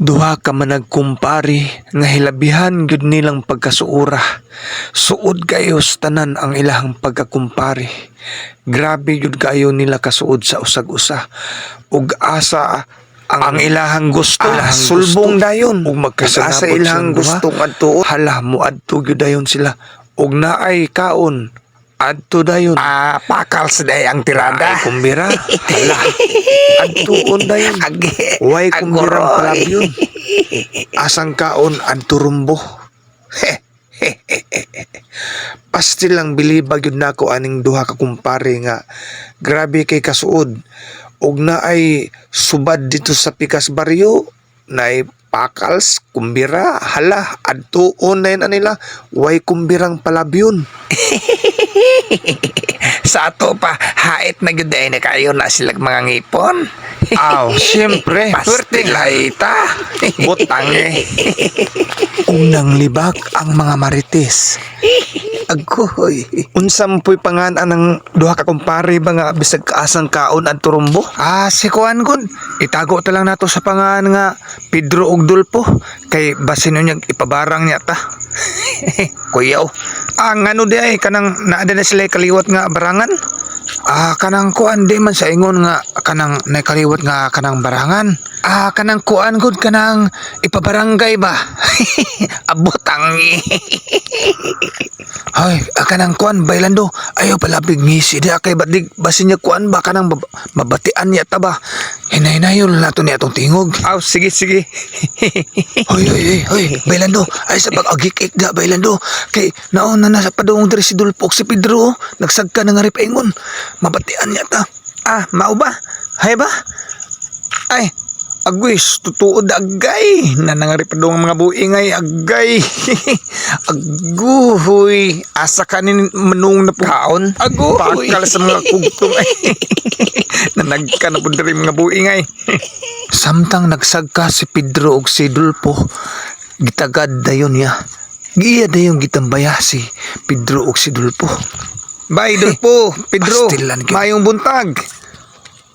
Duha ka man nagkumpari nga hilabihan gyud nilang pagkasuura. Suod kayo sa tanan ang ilahang pagkakumpari. Grabe gyud kayo nila kasuod sa usag-usa. Ug asa ang ilahang gusto, sulbong dayon ug magkasanabot ilahang gusto adto. Hala mo adto gyud dayon sila ug naay kaon. Adto dayon. Pakal sa day ang tirada. Ay kumbira. Hala. Adtuon dayon. Way kumbirang palabyon. Asang kaon adto rumbo. Pasti lang bilibag yun nako aning duha ka kumpare nga grabe kay kasuod ug naay subad dito sa Pikas Baryo naay pakals kumbira hala adtuon na nila way kumbirang palabyon. Sa ato pa, hait na gyud na kayo na sila mga ngipon. Aw, siyempre. Pasti laita. Butang Unang libak ang mga marites. Agoy. Unsam po'y panganan ng duha ka kumpare ba nga bisag kaasang kaon at turumbo? Si Kuan gud. Itago ta lang nato sa pangalan nga Pedro ug Dulpo. Kay basin niya ipabarang niya ta. Kuyaw. Ang ano di ay kanang naada na sila kaliwat nga barangan? Kanang kuan di man sa ingon nga kanang nakaliwat nga kanang barangan. Kanang kuan gud kanang ipabarangay ba? Abutang. Ay, kanang kuan bailando. Ayaw pala bigmisi di kay badig basin niya kuan ba kanang mabatian niya ta ba? Hinay-hinayon nato niya tong tingog. Sige. Hoy, bailando. Ay sa pag-agik-ik da bailando. Kay naon na sa padung diri si Dulpo si Pedro. Nagsagka na nga ripaingon. Mabatian niya ta. Mao ba? Hay ba? Ay, agwis, tutuod agay. Nanangari pa doon ang mga buingay, agay. Aguhoy. Asa ka ni manung na kaon? Aguhoy. Pakal sa mga kugtong ay. Nanagka na po rin mga buingay. Samtang nagsagka si Pedro o si Dulpo, gitagad dayon niya. Giya dayon gitambaya si Pedro o si Dulpo. Bay, Dulpo, Pedro, mayong buntag.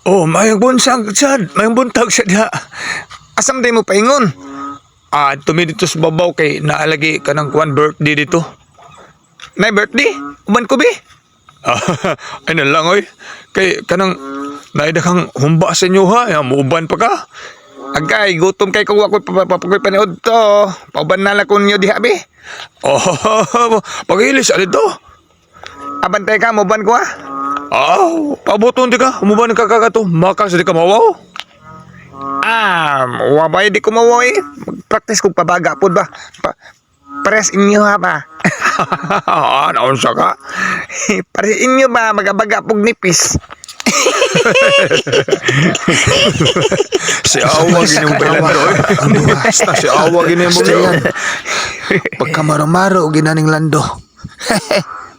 Mayong buntag sad. Mayong buntag sad ha. Asam day mo paingon? Tumi dito sa babaw kay naalagi ka ng kuwan birthday dito. May birthday? Uban ko bi? Ay na lang oy. Kay kanang naida kang humba sa inyo ha. Muuban pa ka. Agay, gutom kay kung ako papakoy panood to. Pauban na lang ko ninyo diha bi. Pagilis, alin to? Abantay ka, muban ko ha? Pabuton di ka, umuban ka kagato, makas di ka mawaw? Wabay di ko mawaw eh. Mag-practice kong pabaga po ba? Pares inyo ha ba? Naunsa ka? Pares inyo ba, magabaga pong nipis? Si Awa ginyong bailando eh. Basta si Awa ginyong bailando. Pagkamaro-maro ginaning lando.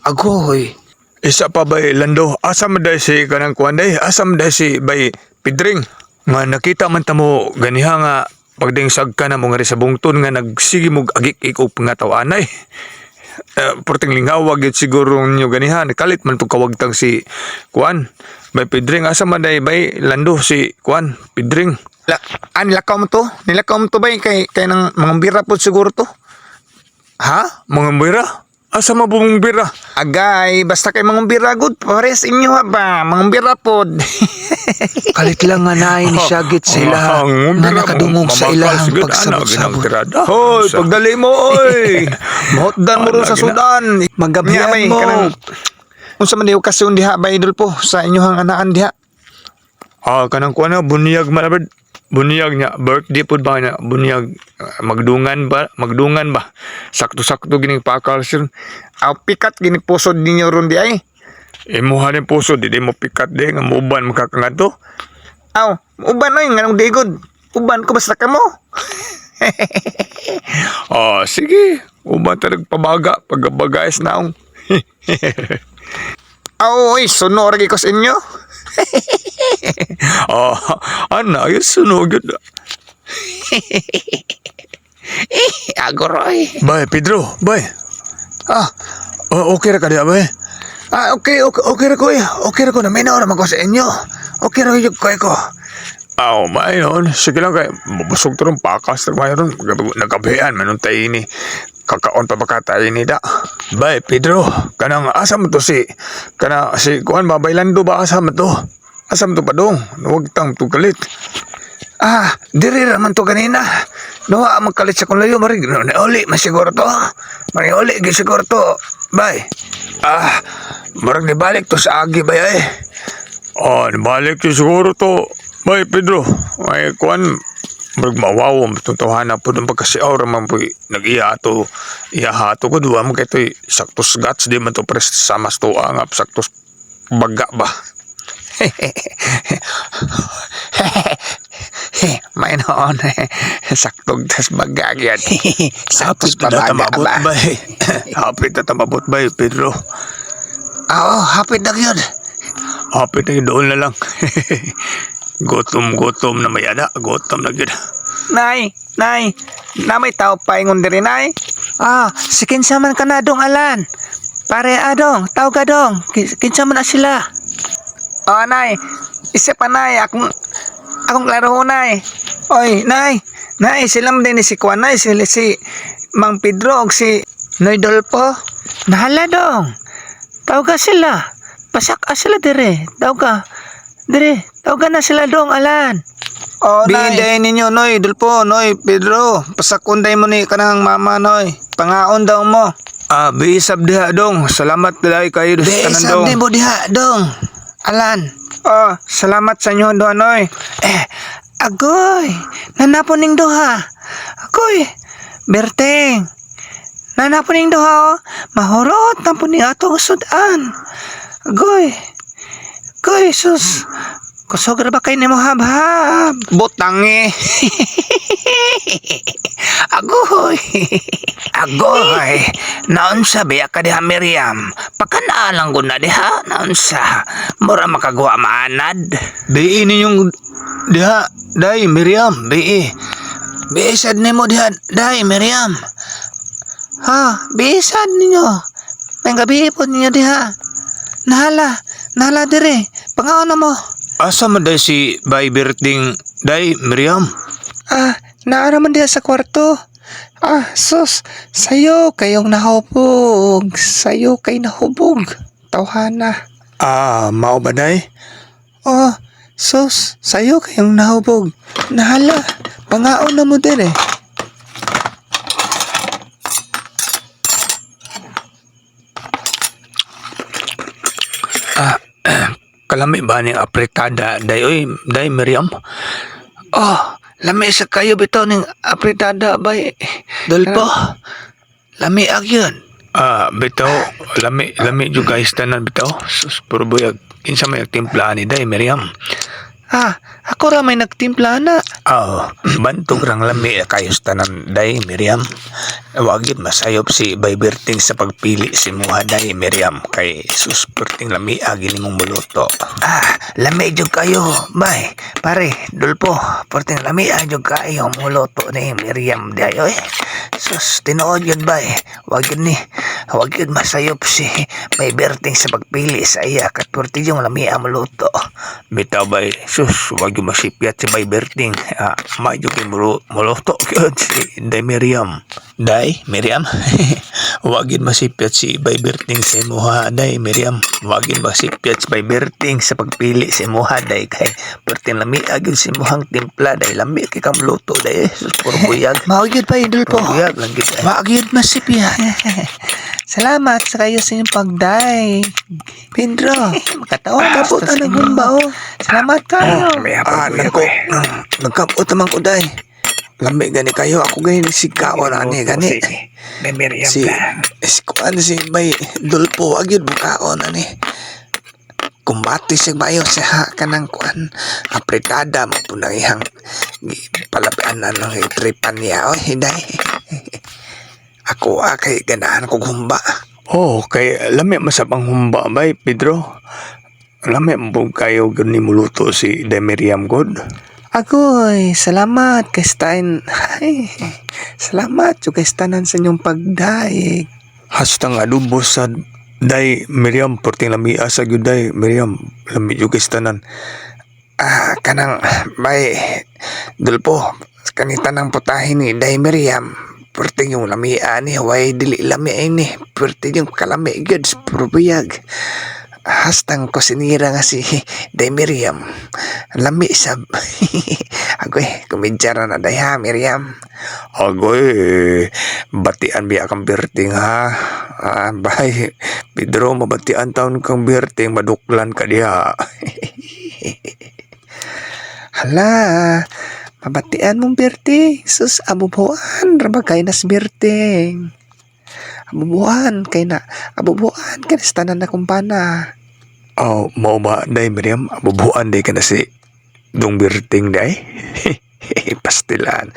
Agoy. Isa pa ba lando? Asam day si kanang kuan day? Asam day si bay Pedring? Nga nakita man tamo ganiha nga pagdingsag ka na mo nga sa bungton nga nagsige mo agik-ik og pangatawanay. Porting lingawag yun siguro nyo ganiha. Nakalit man itong kawagtang si kuan bay Pedring. Asam man day bay lando si kuan Pedring? Nilakaw mo to? Nilakaw mo to bay? Kay nang mga bira po siguro to? Ha? Mga bira? Asa mabumong bira? Agay, basta kay mga bira good. Pares inyo ha ba? Mga bira pod. Kalit lang nga naay ni Syagit sa ilahan na nakadungog sa ilahang pagsabot-sabot. Hoy, pagdali mo oy. Mahotdan mo ron sa Sudan. Magabihan mo. Kung sa maniw kasi diha ba idol po sa inyohang anaan diha? Kanang kuha na, bunyag malabad. Bunyag niya, birthday po ba niya, bunyag, magdungan ba, sakto-sakto gining pakal sir. Pikat gining pusod ninyo ron di ay. Imuha ni pusod, di mo pikat di, nga muuban makakangato. Uban oy, nga nung digod, uban ko basta ka mo. Sige, uban talag pabaga, pagabagayas naong. Oy, sunod lagi ko sa inyo. Ayos sunog yun. Agoroy. Bay, Pedro, bay. Okay ra ka diya, bay. Okay ra ko eh. Okay ra ko na may naura man ko sa inyo. Okay ra yung ko. Mayroon. Sige lang kay mabusog to rin pakas na mayroon. Nagkabihan manong tayo ini. Kakaon pa baka tayo ni da. Bay, Pedro, kanang asa mo to si kuan ba bailando ba asa mo to? Asa mo to pa dong? Huwag tang tugalit. Diri raman to kanina. Nawa magkalit sa kong layo, marig. Nauli, masiguro to. Mariuli, gisiguro to. Bay. Marang nibalik to sa agi bay ay. Nibalik to siguro to. Bay, Pedro, ay kuan marag mawawa matuntuhan na po ng pagkasiaw raman po nag-iyato ko duwa mo kay to'y saktos gats di man to pres samas to angap saktos baga ba. May noon. Saktog tas bagag yan. Saktos Hapit na babaga tamabot ba? bay. Hapit na tamabot bay, Pedro. Oo, hapit na yun. Hapit na yun, doon na lang. Gutom na mayada. Gutom na yun. Nay, na may tao paingon diri nay. Si kinsa man ka na dong alan. Pare adong, tao ka dong. Kinsa man na sila. Nay, isa pa nay, akong laro nay. Oy, nay, sila man din si Kuan nay, si Mang Pedro og si Noy Dolpo. Nahala dong. Tao ka sila. Pasak sila dire. Tao ka. Dire, tao ka na sila dong alan. Binday ninyo, Noy, Dulpo, Noy, Pedro. Pasakunday mo ni kanang mama, Noy. Pangaon daw mo. Bisab diha dong. Salamat dahil kayo sa tanan Bisab dong. din mo diha, dong. Alan. Salamat sa inyo, doon, Noy. Agoy, nanapon ning duha. Agoy, Berteng. Nanapon ning duha, mahurot na po ni atong sudan. Agoy, sus. Kusog ra ba kayo ni mo habhab? Butangi. Agoy. Naon sa biya ka diha, Miriam? Pakanaalang ko na diha. Naon sa? Mura makagawa maanad. Bii ninyong diha. Day, Miriam. Bii. Biisad ni mo diha, day, Miriam. Biisad ninyo. May gabi po ninyo diha. Nahala dire. Pangaon na mo. Asa man day si Bay Berting. Day, Miriam. Naara man diha sa kwarto. Sus, sayo kayong nahubog. Sayo kay nahubog. Tawhana. Mao ba day? Sus, sayo kayong nahubog. Nahala, pangaon na mo dire. Kalami ba ni apretada day oy, day Miriam? Lami sa kayo bitaw ning apritada bay. Dulpo, lami agyon. Bitaw, lami yung guys tanan bitaw. Sus, puro buyag. Kinsa may timpla ni day Miriam? Ako ra may nagtimpla na. Bantog rang lami kayo sa tanan day Miriam. Wagid masayop si Bay Berting sa pagpili si Muha day Miriam kay sus perting lami agi nimong muluto. Lami jud kayo, bay. Pare, Dulpo, perting lami jud kayo muluto ni Miriam dayo Sus, tinuod yun bay. Wag yun masayop si Bay Berting sa pagpili sa iya kat perting yung lami muluto. Bitaw bay, sus, wag yung masipyat si Bay Berting. Medyo kay muluto yun si day Miriam. Day, Miriam? Wagin masipyat si Bay Berting sa Muha, day Miriam. Wagin masipyat si Bay Berting sa pagpili si Muha, day kay perting lami agil si Muhang timpla, day lami kay kamluto, day sus, puro buyag. Maugid pa idol po. Buyag lang gid. Maugid masipya. Salamat sa kayo sa inyong pagday. Pedro, makatawa ka po na gumba Salamat kayo. Nagkapot naman ko, day. Lambi gani kayo, ako gani si Kao na ni gani. May Miriam Si kuan si Bay Dulpo agyud Kao na ni. Kumbati siya bayo sa kanang kuan apretada mo po nang ihang palapian na nang tripan niya day. Ako kay ganahan ko humba. Kay lami masabang humba bay Pedro. Lami mo kayo gani muluto si De Miriam God. Agoy, salamat kay Stein. Salamat yung kay Stainan sa inyong pagdaig. Hastang adubo sa day Miriam perting lami asa gyud day Miriam lami yung kay tanan. Kanang bay dulpo kanita ng putahin ni Day Miriam. Perting yung lamia ni way dili lamia ini. Perting yung kalami goods probiyag. Hastang kusinira nga si Day Miriam. Lami sab. Agoy, kumidyara na day ha, Miriam. Agoy, batian biya kang birting ha. Bay, Pedro, mabatian taon kang birting, maduklan ka diha. Hala, mabatian mong birting. Sus, abubuan, rabagay nas birting. Abubuan, kay na sa tanan na kumpana. Oh, mau ba, day, Miriam, abubuan day ka na si Dong Birting, day. Pastilan.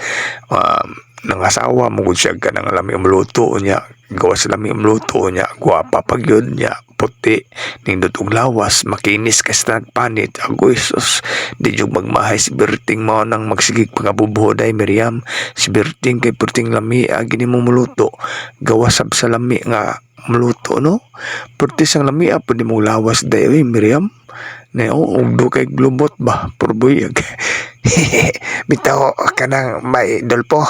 Nangasawa mo kung siya ka nang lami umluto niya. Gawas lami umluto niya. Gwapa pag yun niya. Puti. Nindot og lawas. Makinis ka sa panit. Agoy sus. Di yung magmahay si Birting mo nang magsigig pangabubuho day, Miriam. Si Birting kay Birting lami. Gini mo muluto. Gawas sab sa lami nga muluto, no? Purti sang lami. Pwede mong lawas day, Miriam. Na ugdo kay glumot ba? Purbuyag. Bitaw ka nang may dulpo.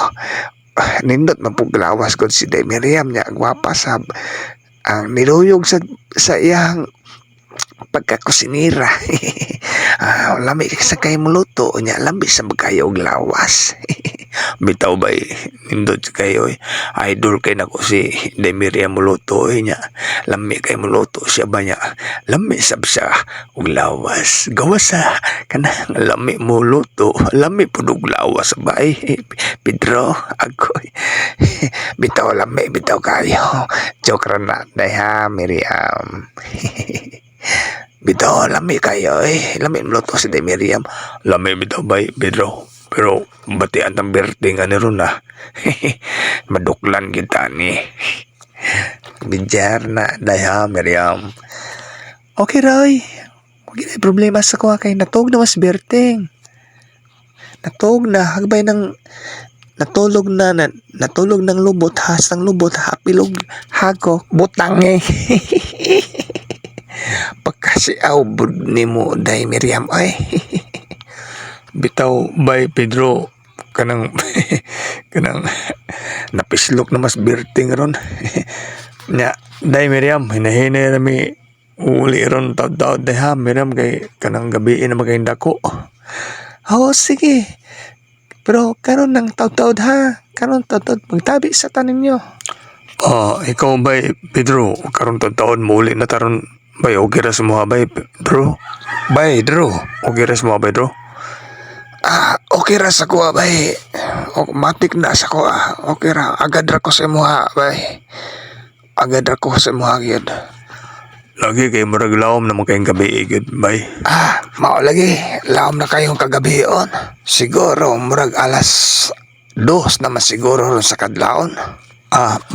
Nindot mapuglawas ko si Day Miriam niya. Gwapa sab. Ang niluyog sa iyang pagkakusinira. Lami sa kayo muluto niya. Lami sa magkayo og lawas. Bitaw bay, nindot kayo idol kay nako si Demiria muluto niya. Lami kay muluto siya ba niya. Lami sab siya og lawas. Gawas sa kanang lami muluto. Lami pud og lawas bay. Pedro, agoy. Bitaw lami, bitaw kayo. Joke ra na day ha, Miriam. Bitaw lami kayo Lami muluto si Day Miriam. Lami bitaw bay, Pedro. Pero batian ang birthday nga ni ron na. Maduklan kita ni. Bidyar na day ha, Miriam. Okay, Roy. Huwag na problema sa kuha kay natog na mas berting. Natog na. Hagbay ng natulog ng lubot. Has ng lubot. Hapilog hagok. Butang Pagkasiaw bud ni mo day Miriam Bitaw bay, Pedro. Kanang kanang napislok na mas birthday ron. Nya, day Miriam, hinahinay na mi uli ron taod-taod day ha, Miriam, kay kanang gabi na magkain dako. Oo, sige. Pero karon ng taod-taod ha. Karon taod-taod magtabi sa tanin nyo. Ikaw bay, Pedro, karon taon mo uli na taron bay, okay ra sa mga bay, Pedro. Bay, Pedro, okay ra sa mga bay, Pedro. Okay ra sa kuha bay. Matik na sa kuha. Okay ra. Agad ra ko sa imuha bay. Agad ra ko sa imuha gyud. Lagi kay murag lawom na magkain gabi igid, bay. Mao lagi. Laom na kayong kagabion. Siguro murag alas 2 naman siguro ron sa kadlaon.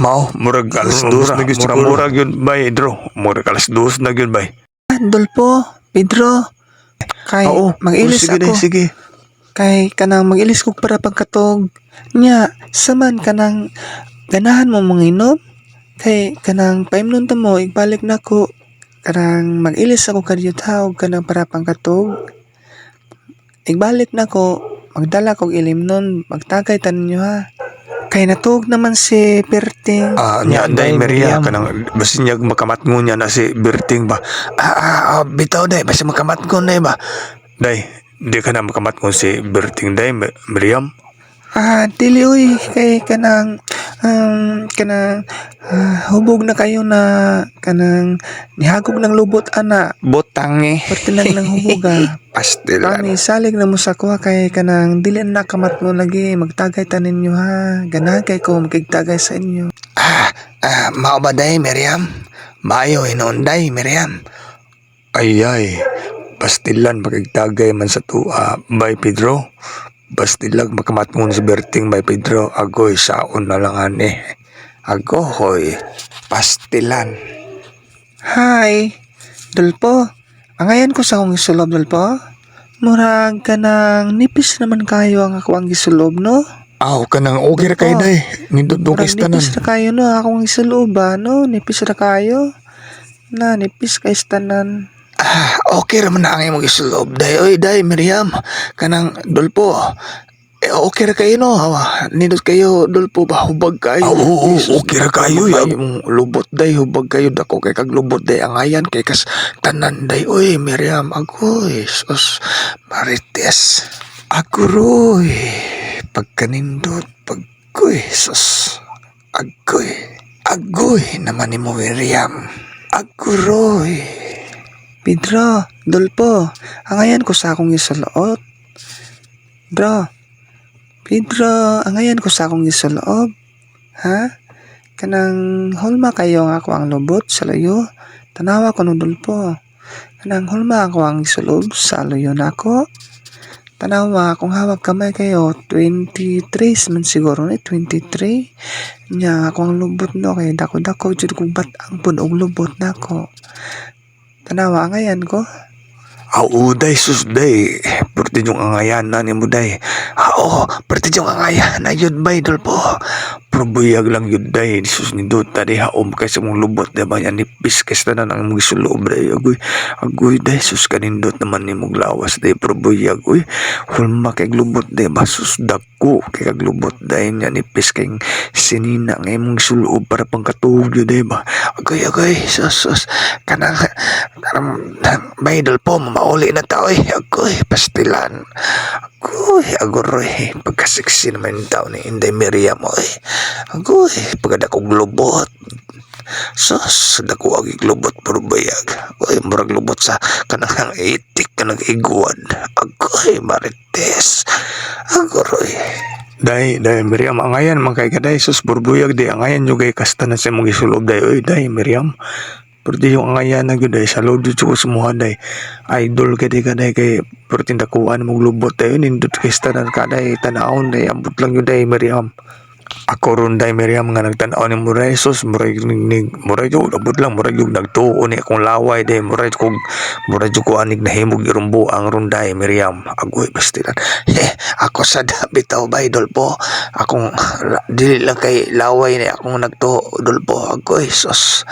Mao, murag alas 2 na gyud siguro. Murag yun, bay, Pedro. Murag alas 2 na gyud, bay. Dolpo, Pedro. Kay mag-ilis sige ako. Sige. Kay kanang mag-ilis ko para pagkatog. Nya, saman kanang ganahan mo manginom. Kay kanang paimnon ta mo, igbalik na ko. Kanang mag-ilis ako kadiyot haog kanang para pagkatog. Igbalik na ko, magdala kog ilim nun, magtagay tanin nyo ha. Kay natug naman si Berting. Nya, day Maria, kanang basin niya makamatngon niya na si Berting ba. Bitaw day. Basta makamatgon na ba. Day, di ka na makamatngon si Berting, day, Miriam. Dili uy, kay kanang hubog na kayo na kanang nihagog ng lubot ana. Butang Pati lang ng huboga. Pastilan. Kami salig na mo sa kuha kay kanang dili na kamat mo lagi magtagay tanin nyo ha. Ganagay ko magigtagay sa inyo. Mao ba day Miriam? Mayo hinon day Miriam. Ay, pastilan magigtagay man sa tuwa, bay, Pedro. Pastilag makamatngon si Berting, bay, Pedro. Agoy, saon na lang ani. Agoy, pastilan. Hi, Dulpo. Angayan ko sa akong gisulob, Dulpo. Murag ka nang nipis naman kayo ang ako ang gisulob, no? Kanang okay ra kay day. Nindot kay tanan. Nipis na kayo, no? Akong gisulob, no? Nipis na kayo. Nipis kay tanan. Okay raman na ang imong isulob. Day, oy, day, Miriam. Kanang dulpo. Okay ra kayo no. Nindot kayo dulpo ba hubag kayo. Oo, okay ra kayo, ya. ya. Lubot day hubag kayo dako kay kag lubot day ang ayan kay kas tanan day. Oy, Miriam, agoy. Sus, marites. Aguroy. Pagkanindot, pagkoy. Sus, agoy. Agoy naman ni mo, Miriam. Aguroy. Pedro, dulpo. Ang ayan ko sa akong isulob. Bro, Pedro, angayan ko sa akong isuloob. Ha? Kanang hulma kayo nga ako ang lubot sa layo. Tanawa ko nung dulpo. Kanang hulma ako ang isuloob sa layo na ako. Tanawa kung hawag kamay kayo. 23 man siguro ni 23. Nya ako ang lubot no kay dako-dako jud kong batang pud og lubot na ako. Tanawa angayan ko. Oo, day, sus, day. Perti yung angayan na ni mo, day. Oo, perti yung angayan na yun ba dulpo. Probuyag lang yun, day. Sus, nindot, tadi haom kasi mong lubot, day ba? Yan, nipis kasi na nang mong isulob, day. Agoy, day, sus, kanindot naman ni mong lawas, day. Probuyag, uy. Hulma kay lubot, day ba? Sus, dako kay kaglubot, day. Yan, nipis kay sinina ngay mong isulob para pang katulog, day ba? Agoy, sus. Kanang may dulpo, mamauli na tao eh. Agoy, pastilan. Agoy, pagkasiksi naman yung tao ni Inday Miriam mo eh. Agoy, pagkadakong lubot. Sus, dako agig lubot puro bayag. Agoy, murag lubot sa kanang itik ka nag-iguan. Agoy, marites. Agoy. Day, Miriam, angayan, mangkay ka, day. Sus, burbuyag, day. Angayan yung kay kasta na sa mong isulob, day. Uy, day, Miriam. Perti yung angayan na yun, day. Salod yun ko sumuha, day. Idol ka, day, kay perti nakuhaan mong lubot, day. Nindot kay stanan ka, day. Tanaon, day. Ambot lang yun, day, Miriam. Ako ron, day, Miriam, nga nagtanaon ni Muray. Sus, Muray yung abot lang. Muray yung nagtuon ni akong laway, day. Muray yung ko anig na himog irumbo ang ron, day, Miriam. Agoy, bastilan. Ako sa bitaw ba dulpo. Akong dili lang kay laway ni akong nagtuo dulpo. Agoy, sus.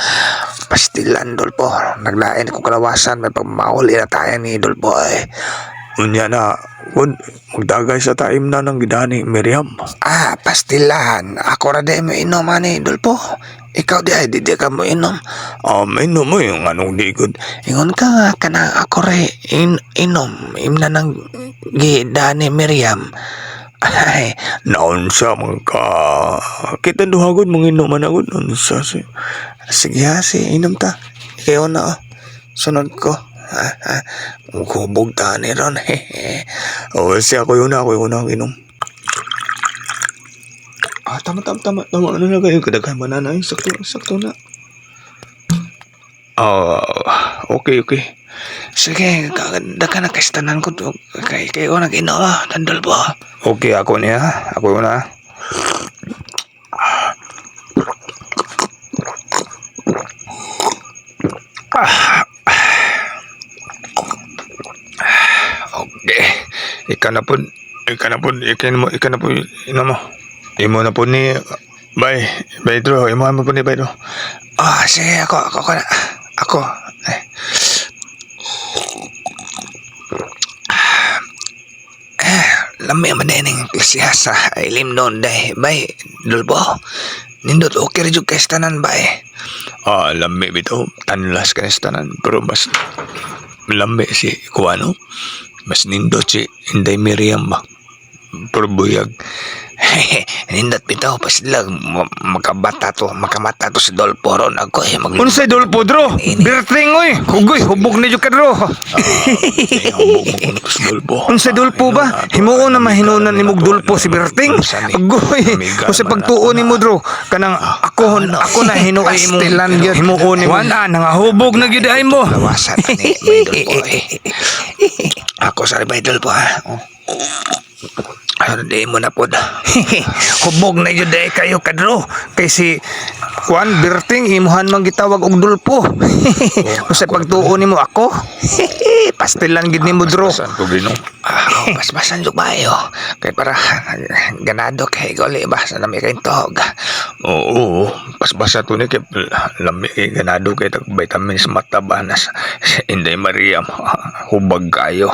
Pastilan dulpo. Naglain akong kalawasan. May pagmauli na tayo ni dulpo eh. Unya na, magdagay sa taim na ng gidani, Miriam. Pastilan. Ako ra di mo inom ani dulpo. Ikaw di ka mo inom. Inom mo yung anong digod. Ingon ka nga kana ako re inom. Imna ng gidani Miriam. Ay, Naunsa man ka. Kita duhagod mong inom man agad. Naunsa si. sige ha, inom ta. Ikaw na oh. Sunod ko. Hubog ta ni ron. O, siya ako yun ang inom. Tama. Ano na kayo? Kadaghan ba na? Sakto na. Okay. Sige, kaganda ka na kastanan ko. Kayo nag-ino. Tandol po. Okay, ako niya. Ako yun na. Okay. Ika na po, ino mo. Imo na po ni, Bay Dro, imo na po ni Bay Dro. Sige, ako na. Ako. Lami man din ang klasya sa ilim noon dahil. Bay, dulpo. Nindot okay rin yung kastanan ba eh. Lambi bito, tanlas ka sa tanan, pero mas lambi si Kuano. Mas nindot si Inday Miriam ba. Pero buyag. Nindot bitaw pa sila makamata to si Dolpo ron. Ako Unsay Dolpo, Dro? Birthing, oy. Hugoy, hubog na yung ka, Dro. hubog mo kuno si Dolpo. Unsay Dolpo ba? Himuon na mahinunan ni mong Dolpo si Birthing. Agoy, kung sa pagtuon ni mo, Dro, kanang ako na hinuoy mo. Himuon ni mo. Wala, nangahubog na gyud ay mo. Lawasan ni Bay Dolpo eh. Ako sa Bay Dolpo ha. Di mo na po. Hubog na yun dahil kayo, Kadro. Kay si Juan Birting, imuhan mang gitawag og Dulpo. Kung sa pagtuon ni mo ako, pastilan gid ni mo, Dro. Basbasan yung bayo. Kaya para ganado kay goli ba sa nami kayong tog. Oo, pasbasa to ni kay lami kay ganado kay tag vitamins matabanas. Inday Mariam, hubag kayo.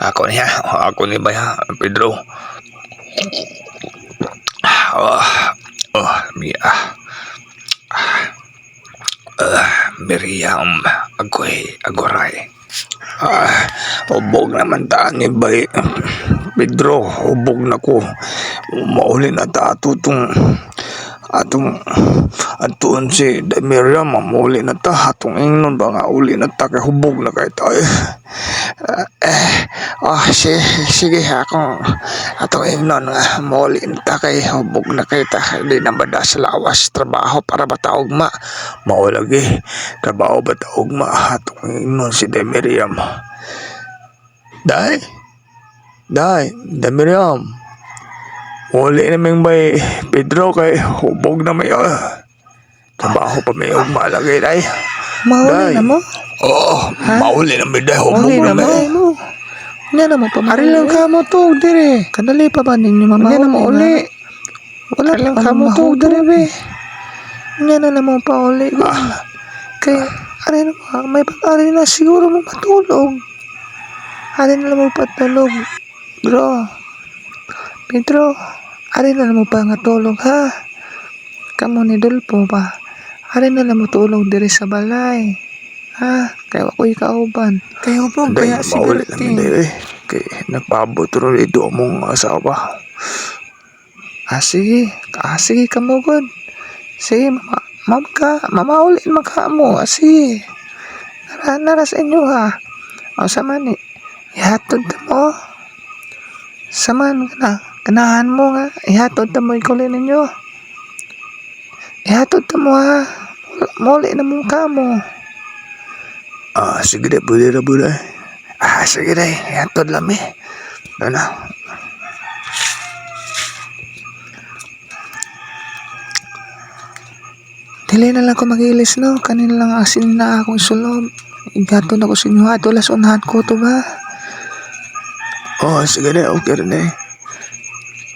Ako niya, ako ni Baya, Pedro. Mia. Miriam, agoray. Hubog naman ta ni Bay. Pedro, hubog na ko. Mauli na ta atong si Miriam, mauli na ta. Atong ingnon ba nga uli na ta kay hubog na kay tayo. Sige atong ingnon nga mauli na ta kay hubog na kay ta. Hindi na ba sa lawas trabaho para bataog ma. Maulagi, trabaho bataog ma. Atong ingnon si Miriam. Day, Miriam. Uli na may Pedro kay hubog na may trabaho pa may malagay day. Mauli na mo? Oo, mauli na may day hubog Mauli na na mo? may. Nga na mo pa mauli. Ari lang ka mo to, dire. Kadali pa ba ninyo mamauli? Nga na mo uli. Wala lang ka mo to, dire be. Nga na mo pa uli. Kaya, ari na may pag-ari na siguro mo matulog. Ari na mo patulog. Bro, Pedro, ari na mo pa nga tulog ha. Kamu ni Dulpo pa. Ari na mo tulog diri sa balay. Ha, kaya ako'y kauban. Kaya po, kaya Mauli na may sigurating. day. Kay napabot rin ito mong asawa. Sige, kamugod. Sige, mamaulin maka mo. Sige. Nara sa inyo ha. O sama ni, ihatod ta mo. Saman ka na. Ganahan mo nga. Ihatod ta mo ikulin ninyo. Ihatod ta mo ha. Muli na mo ka mo. Sige day, pwede na po day. Sige day. Ihatod lang eh. Ano? Dili na lang ko mag-ilis no. Kanina lang asin na akong sulod. Igatod ako sa inyo ha. Tulas unahan ko to ba? Sige day, okay rin day.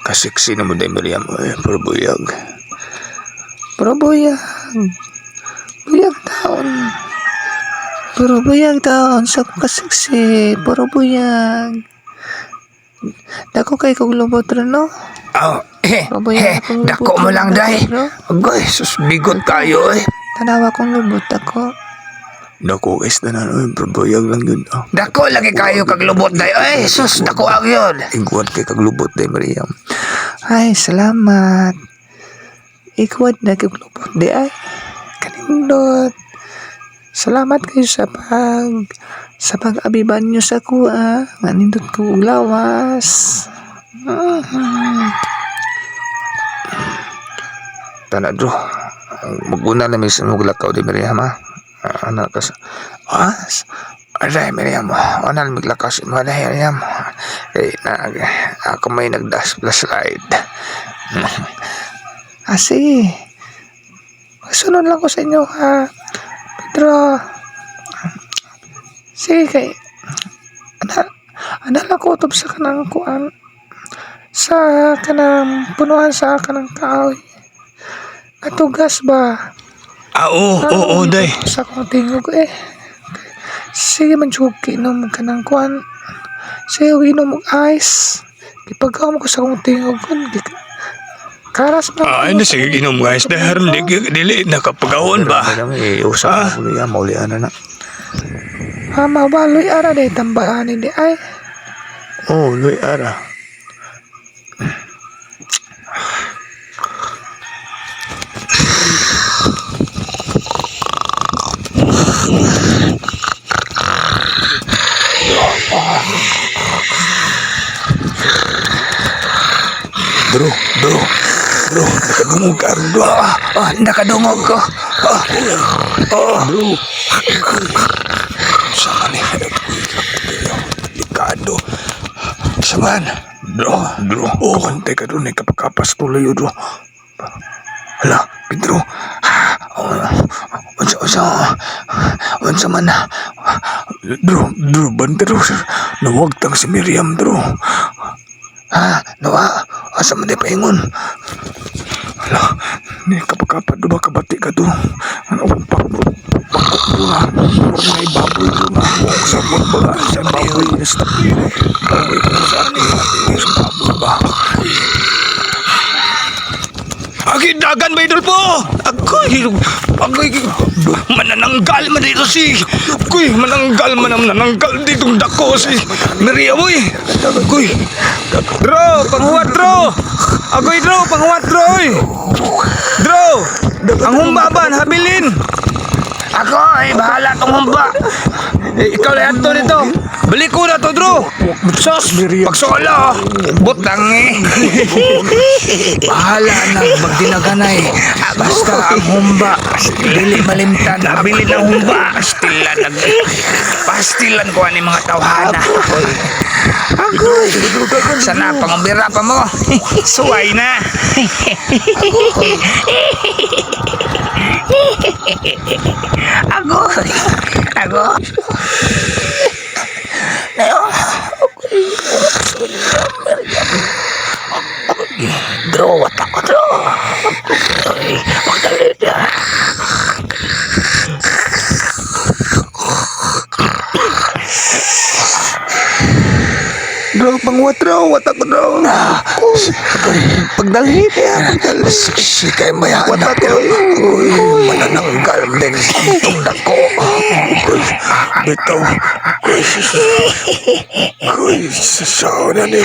Kasiksi na mo day, Miriam. Pero buyag. Pero buyag taon. Pero buyag taon sa kasiksi. Pero buyag. Dako kay kong lubot rin no. Dako mo lang day. Agay, sus, bigot kayo Tanawa kong lubot ako. Dako guys na pero buyag lang yun. Dako lagi kayo kag lubot day. Ay, sus, dako ang yun. Ingwat kay kaglubot day, Miriam. Ay, salamat. Ikwad na kong lubot di ay. Kanindot. Salamat kayo sa pag-abiban nyo sa kuha. Nga nindot ko og lawas. Tana, bro. Maguna na may sinuglakaw di, Miriam, ha? Anak kas. Aray, Miriam. Ano na maglakaw si mo, Miriam? Ako may nagdas flashlight. Sige. Magsunod lang ko sa inyo, ha? Pedro. Sige kay. Ana lang ko utob sa kanang kuan. Sa kanang punuan sa kanang kahoy. Natugas ba? Oo, day. Sa kong tingog eh. Sige man chuki inom ka ng kuan. Sige inom og ice. Ipagaw mo ko sa kong tingog kun. Karas na. Ano, sige, inom guys. Dahil dili nakapagawon ba? Usap na po niya, maulian na. Mabaloy ara day tambahan ni ay. Luy ara. Bro, nakadungog ka rin, bro. Nakadungog ko. Bro. Sama ni delikado. Saman. Bro. Kapantay ka doon, kapakapas tuloy yun, bro. Hala, Pedro. Unsa man na. Bro, bantero. Nawagtang si Miriam, bro. Nawa, asa man di paingon. Ni kapag duba kabati ka to. Ano pak bunga. May baboy to na. Sa bunga sa baboy na sa baboy ko sa baboy ba. Dagan ba idol po? Agoy, manananggal man dito si. Agoy, manananggal dito dako si Maria boy. Agoy, Dro, panghuwat Dro. Agoy Dro, panghuwat Dro. Dro, ang humba ba, habilin. Ako ay bahala tong humba. Ikaw lang ato dito. Balik ko na to, Dro. Sos, pagsolo. Butang Bahala na, magdinaganay. Basta ang humba, dili malimtan. Nabilin ang humba. pastilan ko ani mga tawhana. Agoy. Sana pangumbira pa mo. Suway na. Agoy. Agoy. Dro, wata ko, Dro. Magdali niya. Dro, panghuwat Dro, watak ko Dro. Pagdalhi niya, pagdalhi. Sikay maya, watak ko. Uy, manananggal din. Itong dako. Uy, bitaw. Uy, sasaw na ni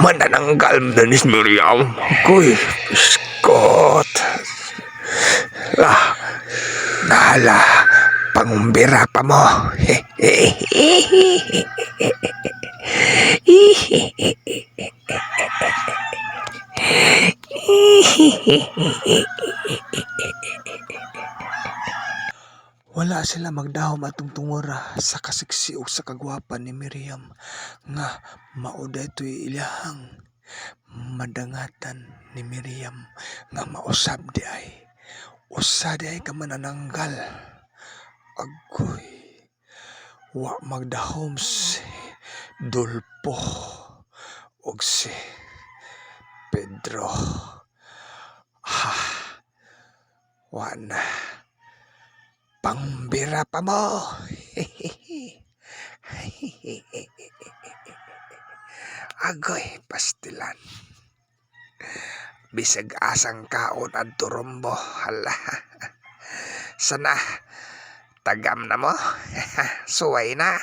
manananggal din ni Miriam. Uy, Scott. Nahala, pangumbira pa mo. Wala sila magdahom atong tungora sa kasiksi o sa kagwapan ni Miriam nga mauda ito'y ilahang madangatan ni Miriam nga mausab di ay. Usa di ay ka manananggal. Agoy. Wa magdahom si Dulpo og si Pedro. Ha. Wa na. Pangbira pa mo. Agoy, pastilan. Bisag asang kaon at turumbo. Hala. Sana, tagam na mo. Suway na.